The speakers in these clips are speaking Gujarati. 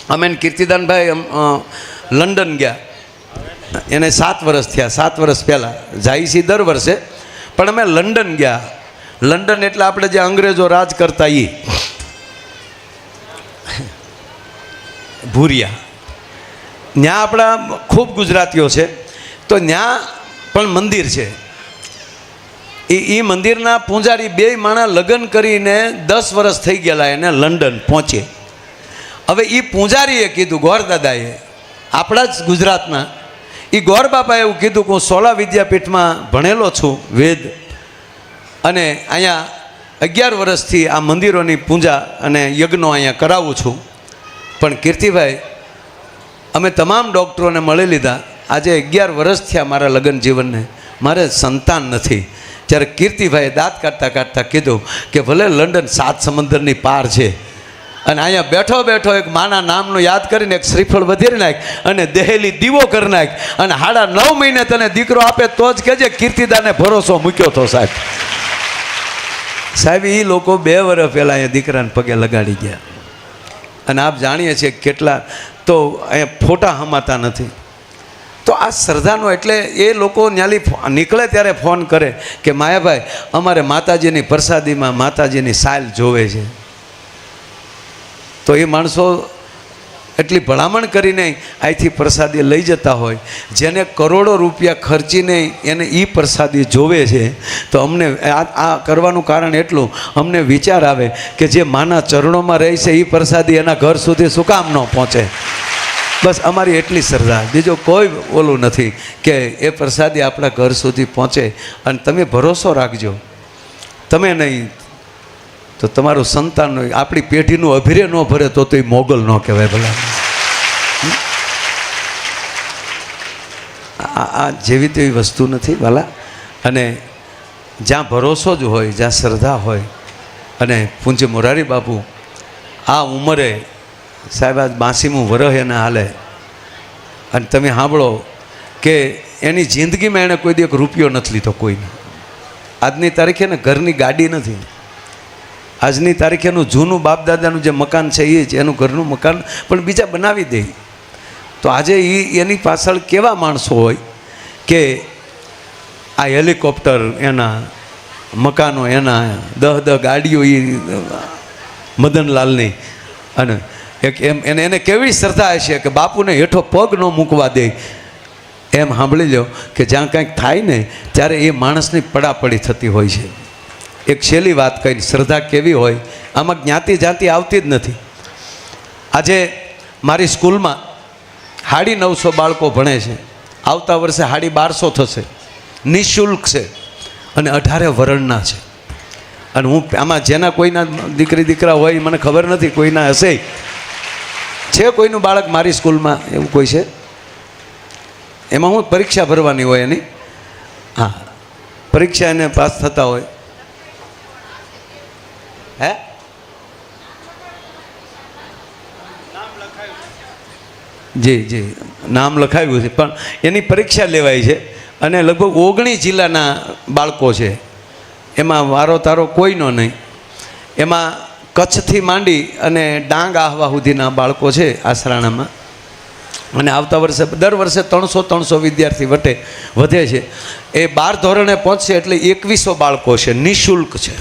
અમે કીર્તિદાનભાઈ લંડન ગયા, એને 7 વર્ષ થયા, 7 વર્ષ પહેલાં જાય છે દર વર્ષે, પણ અમે લંડન ગયા. લંડન એટલે આપણે જે અંગ્રેજો રાજ કરતા એ ભૂરિયા, ત્યાં આપણા ખૂબ ગુજરાતીઓ છે, તો ત્યાં પણ મંદિર છે. એ મંદિરના પૂજારી 2 માણા લગ્ન કરીને 10 વર્ષ થઈ ગયેલા એને લંડન પહોંચે. હવે એ પૂજારીએ કીધું, ગોરદાદાએ, આપણા જ ગુજરાતના, એ ગોર બાપાએ એવું કીધું કે હું સોલા વિદ્યાપીઠમાં ભણેલો છું વેદ, અને અહીંયા 11 વર્ષથી આ મંદિરોની પૂજા અને યજ્ઞો અહીંયા કરાવું છું. પણ કીર્તિભાઈ, અમે તમામ ડૉક્ટરોને મળી લીધા, આજે 11 વર્ષ થયા મારા લગ્ન જીવનને, મારે સંતાન નથી. ત્યારે કીર્તિભાઈએ દાંત કાઢતા કાઢતા કીધું કે ભલે લંડન 7 સમંદરની પાર છે, અને અહીંયા બેઠો બેઠો એક માના નામનું યાદ કરીને એક શ્રીફળ વધેરી નાખ અને દહેલી દીવો કરી નાખ, અને 9.5 મહિને તને દીકરો આપે તો જ કહેજે કીર્તિદાને ભરોસો મૂક્યો તો. સાહેબ એ લોકો 2 વર્ષ પહેલાં અહીંયા દીકરાને પગે લગાડી ગયા, અને આપ જાણીએ છીએ કેટલા તો અહીંયા ફોટા હમાતા નથી. તો આ શ્રદ્ધાનો, એટલે એ લોકો ન્યાલી નીકળે ત્યારે ફોન કરે કે માયાભાઈ, અમારે માતાજીની પ્રસાદીમાં માતાજીની સાલ જોવે છે. તો એ માણસો એટલી ભલામણ કરીને અહીંથી પ્રસાદી લઈ જતા હોય, જેને કરોડો રૂપિયા ખર્ચીને એને એ પ્રસાદી જોવે છે. તો અમને આ કરવાનું કારણ એટલું, અમને વિચાર આવે કે જે માના ચરણોમાં રહે છે એ પ્રસાદી એના ઘર સુધી શું કામ ન પહોંચે. બસ અમારી એટલી શ્રદ્ધા, બીજો કોઈ ઓલું નથી કે એ પ્રસાદી આપણા ઘર સુધી પહોંચે. અને તમે ભરોસો રાખજો, તમે નહીં તો તમારું સંતાન, આપણી પેઢીનું અભિરે ન ભરે તો એ મોગલ ન કહેવાય. ભલા આ જેવી તેવી વસ્તુ નથી ભલા. અને જ્યાં ભરોસો જ હોય, જ્યાં શ્રદ્ધા હોય. અને પૂજ્ય મોરારી બાપુ આ ઉંમરે, સાહેબ આજ 82મું વર્ષ એને હાલે, અને તમે સાંભળો કે એની જિંદગીમાં એણે કોઈ દી 1 રૂપિયો નથી લીધો કોઈને. આજની તારીખે ને ઘરની ગાડી નથી, આજની તારીખેનું જૂનું બાપદાદાનું જે મકાન છે એ જ એનું ઘરનું મકાન પણ બીજા બનાવી દે. તો આજે એની પાછળ કેવા માણસો હોય કે આ હેલિકોપ્ટર એના, મકાનો એના, 10 ગાડીઓ એ મદનલાલની, અને એક એને કેવી શ્રદ્ધા હશે કે બાપુને હેઠો પગ ન મૂકવા દે. એમ સાંભળી લો કે જ્યાં કંઈક થાય ને ત્યારે એ માણસની પડાપડી થતી હોય છે. એક છેલ્લી વાત કહી, શ્રદ્ધા કેવી હોય, આમાં જ્ઞાતિ જાતિ આવતી જ નથી. આજે મારી સ્કૂલમાં 950 બાળકો ભણે છે, આવતા વર્ષે 1250 થશે, નિઃશુલ્ક છે, અને 18 વર્ણના છે. અને હું આમાં જેના કોઈના દીકરી દીકરા હોય મને ખબર નથી, કોઈના હશે છે કોઈનું બાળક મારી સ્કૂલમાં એવું કોઈ છે? એમાં હું પરીક્ષા ભરવાની હોય એની, હા, પરીક્ષા એને પાસ થતા હોય. હે જી જી, નામ લખાવ્યું છે, પણ એની પરીક્ષા લેવાય છે. અને લગભગ 19 જિલ્લાના બાળકો છે, એમાં વારો તારો કોઈનો નહીં. એમાં કચ્છથી માંડી અને ડાંગ આહવા સુધીના બાળકો છે આસરાણામાં. અને આવતા વર્ષે દર વર્ષે 300 વિદ્યાર્થી વધે છે. એ 12 ધોરણે પહોંચશે એટલે 2100 બાળકો છે, નિઃશુલ્ક છે.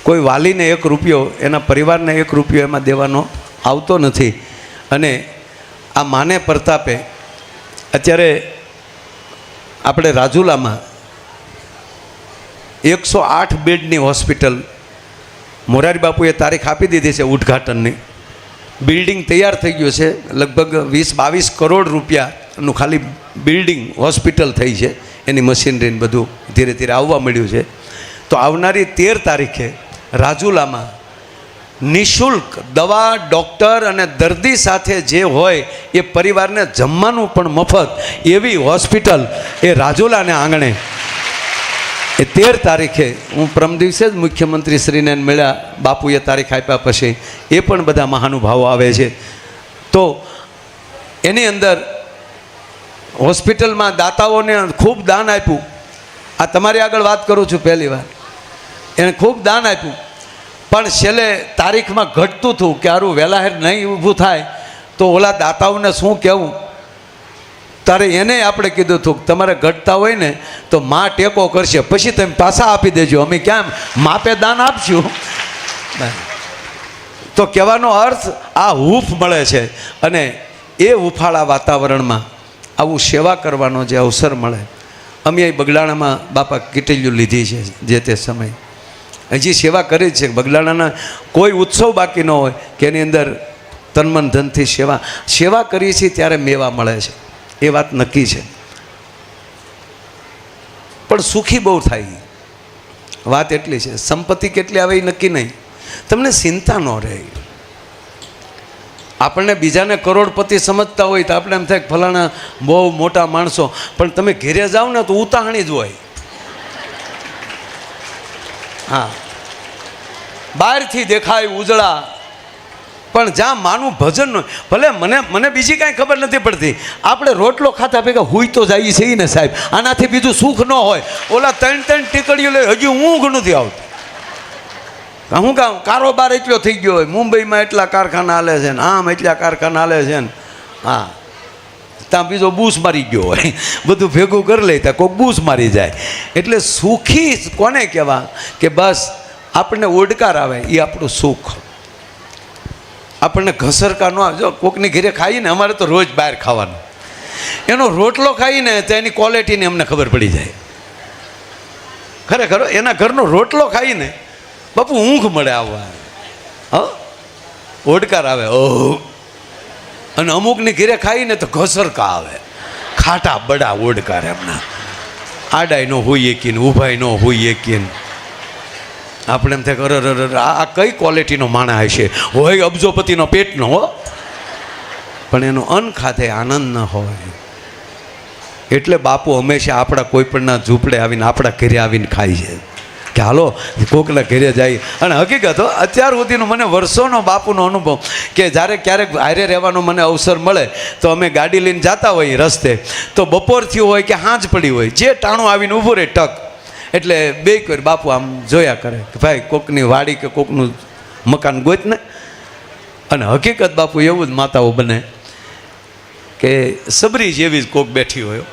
કોઈ વાલીને 1 રૂપિયો, એના પરિવારને 1 રૂપિયો એમાં દેવાનો આવતો નથી. અને આ માને પ્રતાપે અત્યારે આપણે રાજુલામાં 108 બેડની હોસ્પિટલ મોરારી બાપુએ તારીખ આપી દીધી છે ઉદ્ઘાટનની. બિલ્ડિંગ તૈયાર થઈ ગયું છે, લગભગ 20-22 કરોડ રૂપિયાનું ખાલી બિલ્ડિંગ હોસ્પિટલ થઈ છે. એની મશીનરીને બધું ધીરે ધીરે આવવા મળ્યું છે. તો આવનારી 13 તારીખે રાજુલામાં નિઃશુલ્ક દવા, ડૉક્ટર અને દર્દી સાથે જે હોય એ પરિવારને જમવાનું પણ મફત એવી હોસ્પિટલ એ રાજુલાને આંગણે એ 13 તારીખે, હું પરમ દિવસે જ મુખ્યમંત્રીશ્રીને મળ્યા, બાપુએ તારીખ આપ્યા પછી એ પણ બધા મહાનુભાવો આવે છે. તો એની અંદર હોસ્પિટલમાં દાતાઓને ખૂબ દાન આપ્યું. આ તમારી આગળ વાત કરું છું પહેલી વાર, એને ખૂબ દાન આપ્યું. પણ છેલ્લે તારીખમાં ઘટતું હતું કે આરું વહેલાહેર નહીં ઊભું થાય તો ઓલા દાતાઓને શું કહેવું. તારે એને આપણે કીધું હતું તમારે ઘટતા હોય ને તો માં ટેકો કરશે, પછી તમે પાછા આપી દેજો, અમે ક્યાં માપે દાન આપશું. તો કહેવાનો અર્થ આ હૂંફ મળે છે, અને એ હૂંફાળા વાતાવરણમાં આવું સેવા કરવાનો જે અવસર મળે. અમે અહીં બગડાણામાં બાપા કીટલીઓ લીધી છે જે તે સમય, હજી સેવા કરી જ છે. બગડાણાના કોઈ ઉત્સવ બાકી ન હોય કે એની અંદર તનમન ધનથી સેવા કરીએ છીએ ત્યારે મેવા મળે છે, એ વાત નક્કી છે. પણ સુખી બહુ થાય, વાત એટલી છે. સંપત્તિ કેટલી આવે એ નક્કી નહીં, તમને ચિંતા ન રહે. આપણને બીજાને કરોડપતિ સમજતા હોય તો આપણે એમ થાય ફલાણા બહુ મોટા માણસો, પણ તમે ઘેરે જાઓ ને તો ઉતાહણી જ હોય. હા, બહારથી દેખાય ઉજળા, પણ જ્યાં માનું ભજન હોય. ભલે મને બીજી કાંઈ ખબર નથી પડતી, આપણે રોટલો ખાતા ભેગા હુઈ તો જઈએ છીએ ને સાહેબ, આનાથી બીજું સુખ ન હોય. ઓલા 3 ટીકડીઓ લે હજી ઊંઘ નથી આવતી. હું કામ કારોબાર એટલો થઈ ગયો હોય, મુંબઈમાં એટલા કારખાના હાલે છે ને, આમ એટલા કારખાના હાલે છે ને, હા ત્યાં બીજો બૂસ મારી ગયો હોય, બધું ભેગું કરી લે ત્યાં કોઈક બૂસ મારી જાય. એટલે સુખી કોને કહેવા કે બસ આપણને ઓડકાર આવે એ આપણું સુખ. આપણને ઘસરકા ન આવે. જો કોકની ઘરે ખાઈને, અમારે તો રોજ બહાર ખાવાનું, એનો રોટલો ખાઈને તો એની ક્વોલિટીની અમને ખબર પડી જાય. ખરેખર એના ઘરનો રોટલો ખાઈને બાપુ ઊંઘ મળે આવવા, હા ઓડકાર આવે. ઓહ, અને અમુકની ઘરે ખાઈને તો ઘસરકા આવે, ખાટા બડા ઓડકાર એમના. આડાય ન હોઈએ કીને, ઊભાય ન હોઈએ કીને. આપણે એમ થાય અરે આ કઈ ક્વોલિટીનો માણસ હશે, હોય અબજોપતિનો પેટનો હો, પણ એનો અન્ન ખાતે આનંદ ન હોય. એટલે બાપુ હંમેશા આપણા કોઈ પણના ઝૂંપડે આવીને, આપણા ઘરે આવીને ખાય છે કે હાલો કોકના ઘરે જાય. અને હકીકત અત્યાર સુધીનો મને વર્ષોનો બાપુનો અનુભવ કે જ્યારે ક્યારેક હારે રહેવાનો મને અવસર મળે તો અમે ગાડી લઈને જતા હોઈએ રસ્તે, તો બપોર થયું હોય કે સાંજ પડી હોય, જે ટાણું આવીને ઊભું રહે ટક, એટલે બે કોઈ બાપુ આમ જોયા કરે કે ભાઈ કોકની વાડી કે કોકનું મકાન ગોત ને. અને હકીકત બાપુ એવું જ માતાઓ બને કે સબરી જેવી જ કોક બેઠી હોય.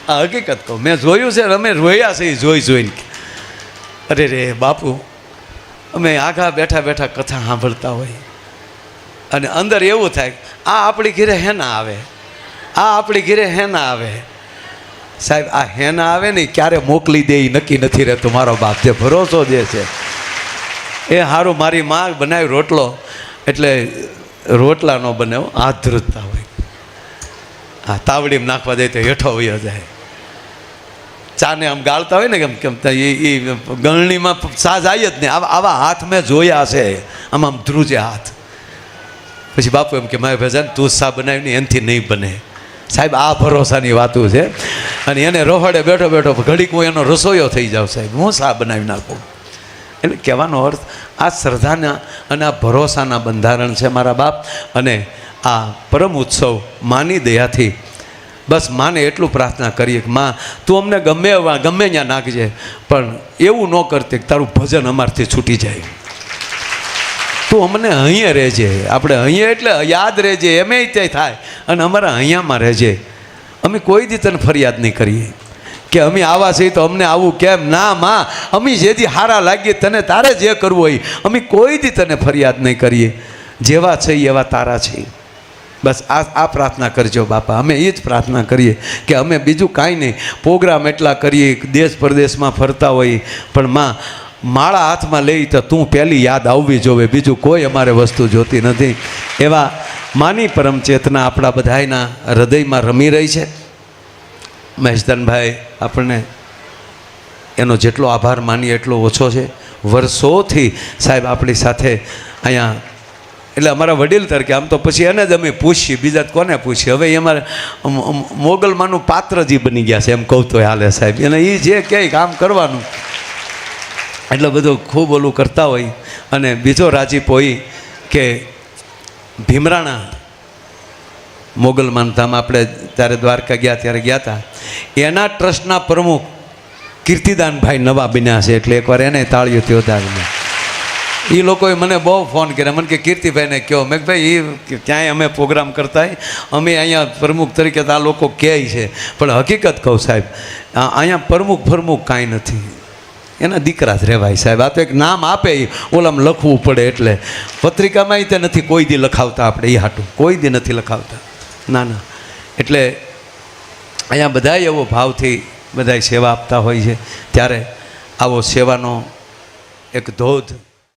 આ હકીકત કહું, મેં જોયું છે, અમે રોયા છે જોઈને. અરે રે બાપુ, અમે આઘા બેઠા બેઠા કથા સાંભળતા હોય અને અંદર એવું થાય આ આપણી ઘરે હેના આવે, આ આપણી ઘરે હેના આવે. સાહેબ આ હેના આવે ને ક્યારે મોકલી દે એ નક્કી નથી રહેતું. મારો બાપ જે ભરોસો જે છે એ સારું. મારી માં બનાવી રોટલો, એટલે રોટલા ન બનાવો, હાથ ધ્રુજતા હોય. હા, તાવડીમાં નાખવા જાય તો હેઠો વયો જાય. ચાને આમ ગાળતા હોય ને કેમ એ ગળણીમાં ચા જાય જ નહીં. આવા હાથ મેં જોયા છે, આમ ધ્રુજે હાથ. પછી બાપુ એમ કે મારે ભેજાને તું ચા બનાવીને એનાથી નહીં બને. સાહેબ આ ભરોસાની વાતું છે. અને એને રોહડે બેઠો બેઠો ઘડીક હું એનો રસોઈયો થઈ જાઉં સાહેબ, હું ચા બનાવી નાખું. એટલે કહેવાનો અર્થ આ શ્રદ્ધાના અને આ ભરોસાના બંધારણ છે મારા બાપ. અને આ પરમ ઉત્સવ માની દયાથી બસ માને એટલું પ્રાર્થના કરીએ કે માં તું અમને ગમે ત્યાં નાખજે, પણ એવું ન કરતી કે તારું ભજન અમારથી છૂટી જાય. તું અમને અહીંયા રહેજે, આપણે અહીંયા એટલે યાદ રહેજે, એમે ત્યાં થાય, અને અમારા અહીંયામાં રહેજે. અમે કોઈ દી તને ફરિયાદ નહીં કરીએ કે અમે આવા છીએ તો અમને આવું કેમ. ના માં, અમે જેથી હારા લાગીએ તને તારે જે કરવું હોય, અમે કોઈ દી તને ફરિયાદ નહીં કરીએ. જેવા છે એવા તારા છે. બસ આ પ્રાર્થના કરજો બાપા. અમે એ જ પ્રાર્થના કરીએ કે અમે બીજું કાંઈ નહીં, પ્રોગ્રામ એટલા કરીએ, દેશ પરદેશમાં ફરતા હોઈએ, પણ માં માળા હાથમાં લઈ તો તું પહેલી યાદ આવવી જોવે, બીજું કોઈ અમારે વસ્તુ જોતી નથી. એવા માની પરમ ચેતના આપણા બધાયના હૃદયમાં રમી રહી છે. મહેશદાનભાઈ આપણને એનો જેટલો આભાર માનીએ એટલો ઓછો છે. વર્ષોથી સાહેબ આપણી સાથે અહીંયા, એટલે અમારા વડીલ તરીકે આમ તો પછી એને જ અમે પૂછીએ, બીજા કોને પૂછીએ. હવે એ અમારે મોગલમાંનું પાત્રજી બની ગયા છે એમ કહું તો હાલે સાહેબ. એને એ જે કહે કામ કરવાનું, એટલે બધું ખૂબ ઓલું કરતા હોય. અને બીજો રાજીપો એ કે ભીમરાણા મોગલમાન ધામ આપણે ત્યારે દ્વારકા ગયા ત્યારે ગયા હતા, એના ટ્રસ્ટના પ્રમુખ કીર્તિદાનભાઈ નવા બન્યા છે. એટલે એકવાર એને તાળીઓ ત્યોદાવીને એ લોકોએ મને બહુ ફોન કર્યા, મને કે કીર્તિભાઈને કહો. મેં કે ભાઈ એ ક્યાંય અમે પ્રોગ્રામ કરતા હોય, અમે અહીંયા પ્રમુખ તરીકે તો આ લોકો કહે છે, પણ હકીકત કહું સાહેબ, અહીંયા પ્રમુખ કાંઈ નથી, એના દીકરા જ રહેવાય સાહેબ. આ તો એક નામ આપે, ઓલામાં લખવું પડે, એટલે પત્રિકામાં તે નથી કોઈ દી લખાવતા આપણે, એ હાટું કોઈ દી નથી લખાવતા. ના ના, એટલે અહીંયા બધાય એવો ભાવથી બધાય સેવા આપતા હોય છે, ત્યારે આવો સેવાનો એક ધોધ